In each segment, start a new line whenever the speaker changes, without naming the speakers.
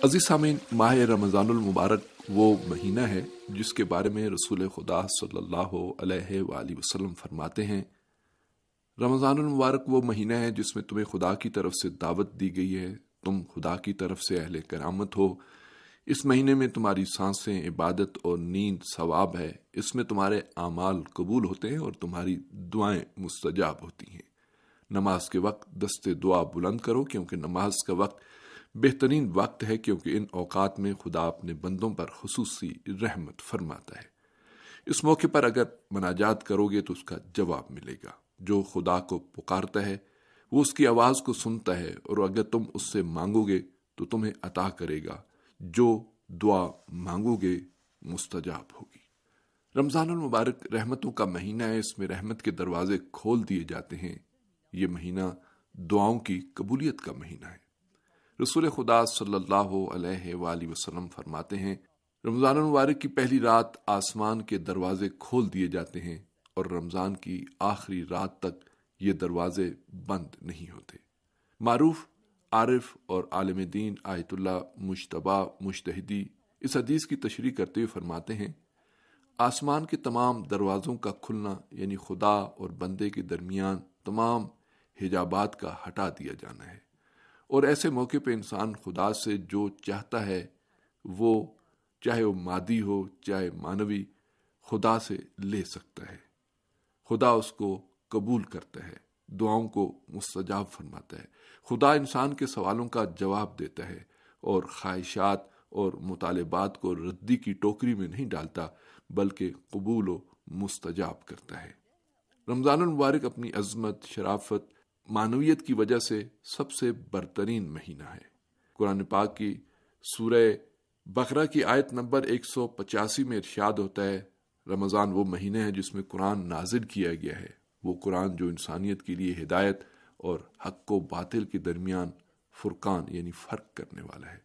عزیز سامعین، ماہ رمضان المبارک وہ مہینہ ہے جس کے بارے میں رسول خدا صلی اللہ علیہ وآلہ وسلم فرماتے ہیں، رمضان المبارک وہ مہینہ ہے جس میں تمہیں خدا کی طرف سے دعوت دی گئی ہے، تم خدا کی طرف سے اہل کرامت ہو۔ اس مہینے میں تمہاری سانسیں عبادت اور نیند ثواب ہے، اس میں تمہارے اعمال قبول ہوتے ہیں اور تمہاری دعائیں مستجاب ہوتی ہیں۔ نماز کے وقت دست دعا بلند کرو، کیونکہ نماز کا وقت بہترین وقت ہے، کیونکہ ان اوقات میں خدا اپنے بندوں پر خصوصی رحمت فرماتا ہے۔ اس موقع پر اگر مناجات کرو گے تو اس کا جواب ملے گا۔ جو خدا کو پکارتا ہے وہ اس کی آواز کو سنتا ہے، اور اگر تم اس سے مانگو گے تو تمہیں عطا کرے گا، جو دعا مانگو گے مستجاب ہوگی۔ رمضان المبارک رحمتوں کا مہینہ ہے، اس میں رحمت کے دروازے کھول دیے جاتے ہیں۔ یہ مہینہ دعاؤں کی قبولیت کا مہینہ ہے۔ رسول خدا صلی اللہ علیہ وآلہ وسلم فرماتے ہیں، رمضان المبارک کی پہلی رات آسمان کے دروازے کھول دیے جاتے ہیں اور رمضان کی آخری رات تک یہ دروازے بند نہیں ہوتے۔ معروف عارف اور عالم دین آیت اللہ مجتبیٰ مجتہدی اس حدیث کی تشریح کرتے ہوئے فرماتے ہیں، آسمان کے تمام دروازوں کا کھلنا یعنی خدا اور بندے کے درمیان تمام حجابات کا ہٹا دیا جانا ہے، اور ایسے موقع پہ انسان خدا سے جو چاہتا ہے وہ چاہے وہ مادی ہو چاہے معنوی خدا سے لے سکتا ہے۔ خدا اس کو قبول کرتا ہے، دعاؤں کو مستجاب فرماتا ہے۔ خدا انسان کے سوالوں کا جواب دیتا ہے اور خواہشات اور مطالبات کو ردی کی ٹوکری میں نہیں ڈالتا، بلکہ قبول و مستجاب کرتا ہے۔ رمضان المبارک اپنی عظمت، شرافت، معنویت کی وجہ سے سب سے برترین مہینہ ہے۔ قرآن پاک کی سورہ بقرہ کی آیت نمبر 185 میں ارشاد ہوتا ہے، رمضان وہ مہینہ ہے جس میں قرآن نازل کیا گیا ہے، وہ قرآن جو انسانیت کے لیے ہدایت اور حق و باطل کے درمیان فرقان یعنی فرق کرنے والا ہے۔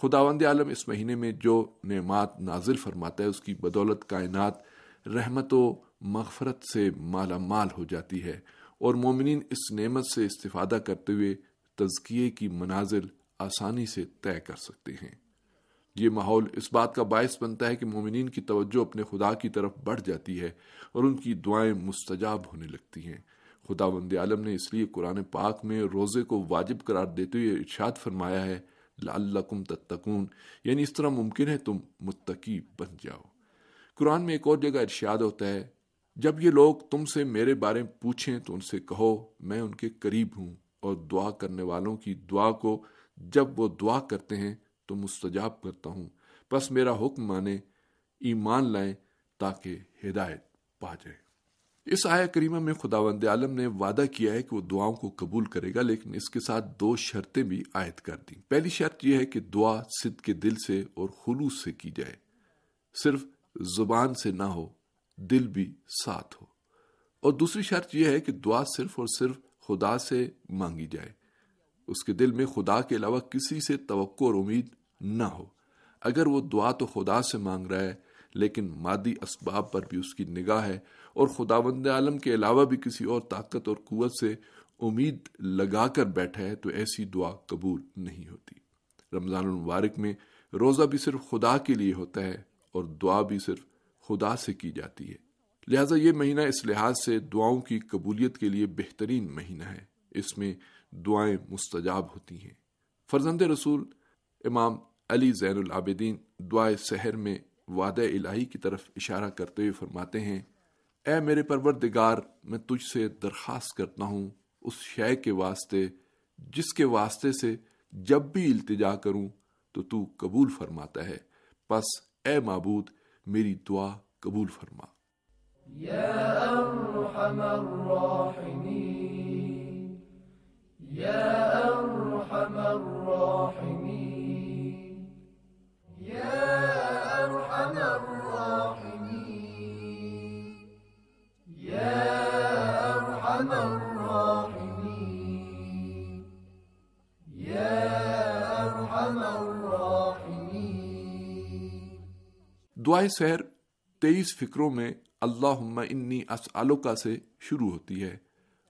خداوند عالم اس مہینے میں جو نعمات نازل فرماتا ہے اس کی بدولت کائنات رحمت و مغفرت سے مالا مال ہو جاتی ہے، اور مومنین اس نعمت سے استفادہ کرتے ہوئے تزکیے کی منازل آسانی سے طے کر سکتے ہیں۔ یہ ماحول اس بات کا باعث بنتا ہے کہ مومنین کی توجہ اپنے خدا کی طرف بڑھ جاتی ہے اور ان کی دعائیں مستجاب ہونے لگتی ہیں۔ خداوند عالم نے اس لیے قرآن پاک میں روزے کو واجب قرار دیتے ہوئے ارشاد فرمایا ہے، لعلکم تتقون، یعنی اس طرح ممکن ہے تم متقی بن جاؤ۔ قرآن میں ایک اور جگہ ارشاد ہوتا ہے، جب یہ لوگ تم سے میرے بارے میں پوچھیں تو ان سے کہو میں ان کے قریب ہوں، اور دعا کرنے والوں کی دعا کو جب وہ دعا کرتے ہیں تو مستجاب کرتا ہوں، بس میرا حکم مانیں، ایمان لائیں تاکہ ہدایت پا جائے۔ اس آیہ کریمہ میں خداوند عالم نے وعدہ کیا ہے کہ وہ دعاؤں کو قبول کرے گا، لیکن اس کے ساتھ 2 شرطیں بھی عائد کر دیں۔ پہلی شرط یہ ہے کہ دعا صدق کے دل سے اور خلوص سے کی جائے، صرف زبان سے نہ ہو، دل بھی ساتھ ہو۔ اور دوسری شرط یہ ہے کہ دعا صرف اور صرف خدا سے مانگی جائے، اس کے دل میں خدا کے علاوہ کسی سے توقع اور امید نہ ہو۔ اگر وہ دعا تو خدا سے مانگ رہا ہے لیکن مادی اسباب پر بھی اس کی نگاہ ہے اور خداوند عالم کے علاوہ بھی کسی اور طاقت اور قوت سے امید لگا کر بیٹھا ہے تو ایسی دعا قبول نہیں ہوتی۔ رمضان المبارک میں روزہ بھی صرف خدا کے لیے ہوتا ہے اور دعا بھی صرف خدا سے کی جاتی ہے، لہٰذا یہ مہینہ اس لحاظ سے دعاؤں کی قبولیت کے لیے بہترین مہینہ ہے۔ اس میں دعائیں مستجاب ہوتی ہیں۔ فرزند رسول امام علی زین العابدین دعائے سحر میں وعدہ الہی کی طرف اشارہ کرتے ہوئے فرماتے ہیں، اے میرے پروردگار، میں تجھ سے درخواست کرتا ہوں اس شے کے واسطے جس کے واسطے سے جب بھی التجا کروں تو قبول فرماتا ہے، پس اے معبود میری دعا قبول فرما۔
یا ارحم الراحمین، یا ارحم الراحمین، یا ارحم الراحمین، یا ارحم الراحمین، یا ارحم الراحمین۔
دعائے سحر 23 فکروں میں اللہم انی اسألک سے شروع ہوتی ہے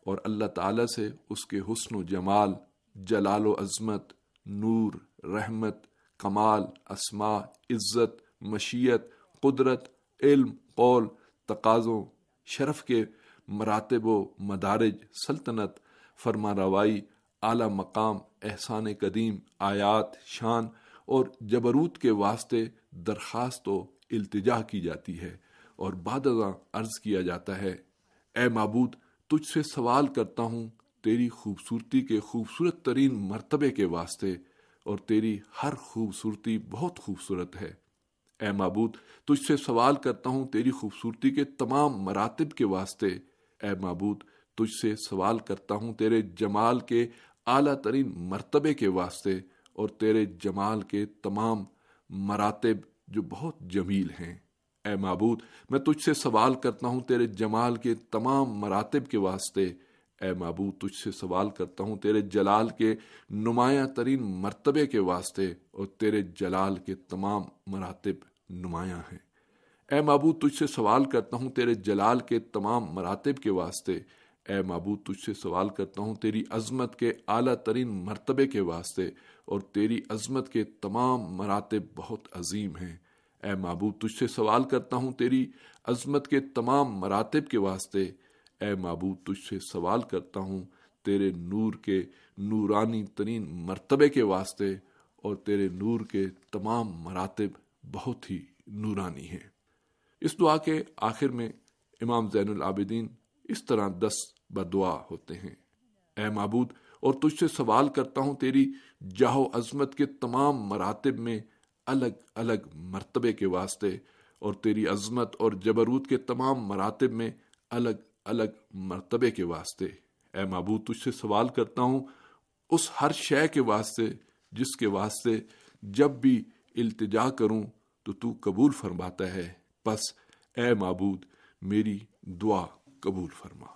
اور اللہ تعالیٰ سے اس کے حسن و جمال، جلال و عظمت، نور، رحمت، کمال، اسماء، عزت، مشیت، قدرت، علم، قول، تقاضوں، شرف کے مراتب و مدارج، سلطنت، فرما روائی، اعلی مقام، احسان قدیم، آیات، شان اور جبروت کے واسطے درخواست و التجا کی جاتی ہے، اور بعد ازاں عرض کیا جاتا ہے، اے معبود تجھ سے سوال کرتا ہوں تیری خوبصورتی کے خوبصورت ترین مرتبے کے واسطے، اور تیری ہر خوبصورتی بہت خوبصورت ہے۔ اے معبود تجھ سے سوال کرتا ہوں تیری خوبصورتی کے تمام مراتب کے واسطے۔ اے معبود تجھ سے سوال کرتا ہوں تیرے جمال کے اعلیٰ ترین مرتبے کے واسطے، اور تیرے جمال کے تمام مراتب جو بہت جمیل ہیں۔ اے معبود میں تجھ سے سوال کرتا ہوں تیرے جمال کے تمام مراتب کے واسطے۔ اے معبود تجھ سے سوال کرتا ہوں تیرے جلال کے نمایاں ترین مرتبے کے واسطے، اور تیرے جلال کے تمام مراتب نمایاں ہیں۔ اے معبود تجھ سے سوال کرتا ہوں تیرے جلال کے تمام مراتب کے واسطے۔ اے معبود تجھ سے سوال کرتا ہوں تیری عظمت کے اعلیٰ ترین مرتبے کے واسطے، اور تیری عظمت کے تمام مراتب بہت عظیم ہیں۔ اے معبود تجھ سے سوال کرتا ہوں تیری عظمت کے تمام مراتب کے واسطے۔ اے معبود تجھ سے سوال کرتا ہوں تیرے نور کے نورانی ترین مرتبے کے واسطے، اور تیرے نور کے تمام مراتب بہت ہی نورانی ہیں۔ اس دعا کے آخر میں امام زین العابدین اس طرح 10 بدعا ہوتے ہیں، اے معبود اور تجھ سے سوال کرتا ہوں تیری جاہ و عظمت کے تمام مراتب میں الگ الگ مرتبے کے واسطے، اور تیری عظمت اور جبروت کے تمام مراتب میں الگ الگ مرتبے کے واسطے۔ اے معبود تجھ سے سوال کرتا ہوں اس ہر شے کے واسطے جس کے واسطے جب بھی التجا کروں تو قبول فرماتا ہے، پس اے معبود میری دعا قبول فرما۔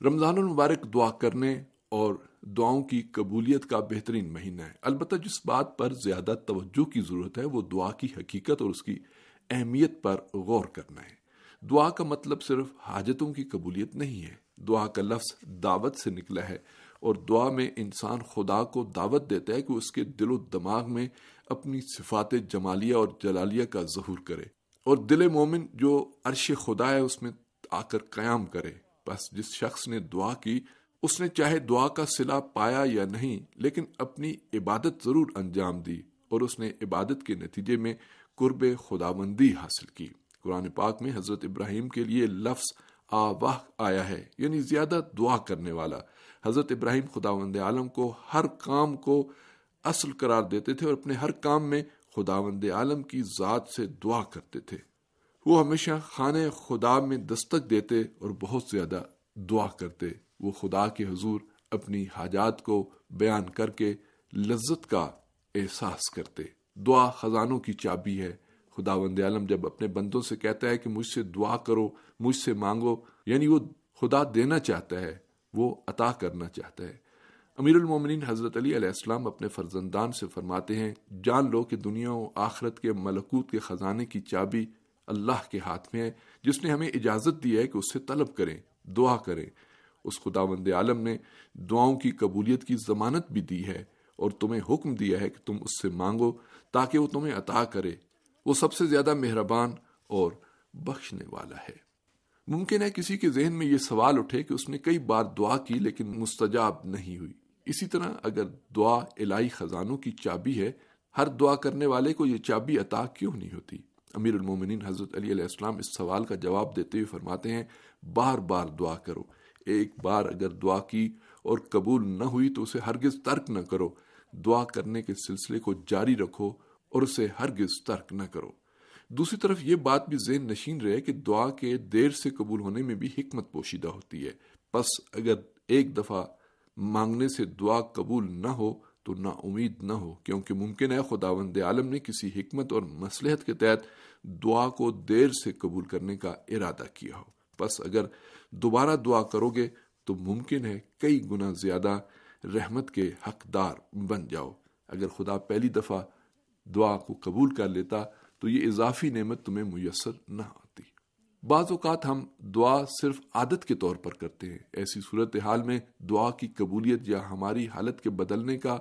رمضان المبارک دعا کرنے اور دعاؤں کی قبولیت کا بہترین مہینہ ہے۔ البتہ جس بات پر زیادہ توجہ کی ضرورت ہے وہ دعا کی حقیقت اور اس کی اہمیت پر غور کرنا ہے۔ دعا کا مطلب صرف حاجتوں کی قبولیت نہیں ہے۔ دعا کا لفظ دعوت سے نکلا ہے، اور دعا میں انسان خدا کو دعوت دیتا ہے کہ اس کے دل و دماغ میں اپنی صفات جمالیہ اور جلالیہ کا ظہور کرے، اور دل مومن جو عرش خدا ہے اس میں آ کر قیام کرے۔ بس جس شخص نے دعا کی اس نے چاہے دعا کا صلہ پایا یا نہیں، لیکن اپنی عبادت ضرور انجام دی، اور اس نے عبادت کے نتیجے میں قرب خداوندی حاصل کی۔ قرآن پاک میں حضرت ابراہیم کے لیے لفظ آواہ آیا ہے، یعنی زیادہ دعا کرنے والا۔ حضرت ابراہیم خداوند عالم کو ہر کام کو اصل قرار دیتے تھے، اور اپنے ہر کام میں خداوند عالم کی ذات سے دعا کرتے تھے۔ وہ ہمیشہ خانہ خدا میں دستک دیتے اور بہت زیادہ دعا کرتے۔ وہ خدا کے حضور اپنی حاجات کو بیان کر کے لذت کا احساس کرتے۔ دعا خزانوں کی چابی ہے۔ خداوند عالم جب اپنے بندوں سے کہتا ہے کہ مجھ سے دعا کرو، مجھ سے مانگو، یعنی وہ خدا دینا چاہتا ہے، وہ عطا کرنا چاہتا ہے۔ امیر المومنین حضرت علی علیہ السلام اپنے فرزندان سے فرماتے ہیں، جان لو کہ دنیا و آخرت کے ملکوت کے خزانے کی چابی اللہ کے ہاتھ میں ہے، جس نے ہمیں اجازت دی ہے کہ اس سے طلب کریں، دعا کریں۔ اس خداوند عالم نے دعاؤں کی قبولیت کی ضمانت بھی دی ہے، اور تمہیں حکم دیا ہے کہ تم اس سے مانگو تاکہ وہ تمہیں عطا کرے۔ وہ سب سے زیادہ مہربان اور بخشنے والا ہے۔ ممکن ہے کسی کے ذہن میں یہ سوال اٹھے کہ اس نے کئی بار دعا کی لیکن مستجاب نہیں ہوئی۔ اسی طرح اگر دعا الہی خزانوں کی چابی ہے، ہر دعا کرنے والے کو یہ چابی عطا کیوں نہیں ہوتی؟ امیر المومنین حضرت علی علیہ السلام اس سوال کا جواب دیتے ہوئے فرماتے ہیں، بار بار دعا کرو۔ ایک بار اگر دعا کی اور قبول نہ ہوئی تو اسے ہرگز ترک نہ کرو۔ دعا کرنے کے سلسلے کو جاری رکھو اور اسے ہرگز ترک نہ کرو۔ دوسری طرف یہ بات بھی ذہن نشین رہے کہ دعا کے دیر سے قبول ہونے میں بھی حکمت پوشیدہ ہوتی ہے۔ پس اگر ایک دفعہ مانگنے سے دعا قبول نہ ہو تو نا امید نہ ہو، کیونکہ ممکن ہے خداوند عالم نے کسی حکمت اور مصلحت کے تحت دعا کو دیر سے قبول کرنے کا ارادہ کیا ہو۔ پس اگر دوبارہ دعا کرو گے تو ممکن ہے کئی گنا زیادہ رحمت کے حقدار بن جاؤ۔ اگر خدا پہلی دفعہ دعا کو قبول کر لیتا تو یہ اضافی نعمت تمہیں میسر نہ آتی۔ بعض اوقات ہم دعا صرف عادت کے طور پر کرتے ہیں۔ ایسی صورتحال میں دعا کی قبولیت یا ہماری حالت کے بدلنے کا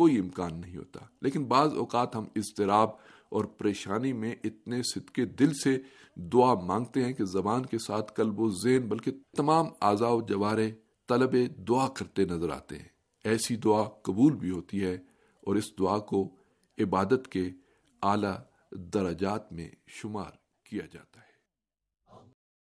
کوئی امکان نہیں ہوتا، لیکن بعض اوقات ہم اضطراب اور پریشانی میں اتنے صدقے دل سے دعا مانگتے ہیں کہ زبان کے ساتھ قلب و ذہن بلکہ تمام اعضاء و جوارح طلب دعا کرتے نظر آتے ہیں۔ ایسی دعا قبول بھی ہوتی ہے اور اس دعا کو عبادت کے اعلیٰ درجات میں شمار کیا جاتا ہے۔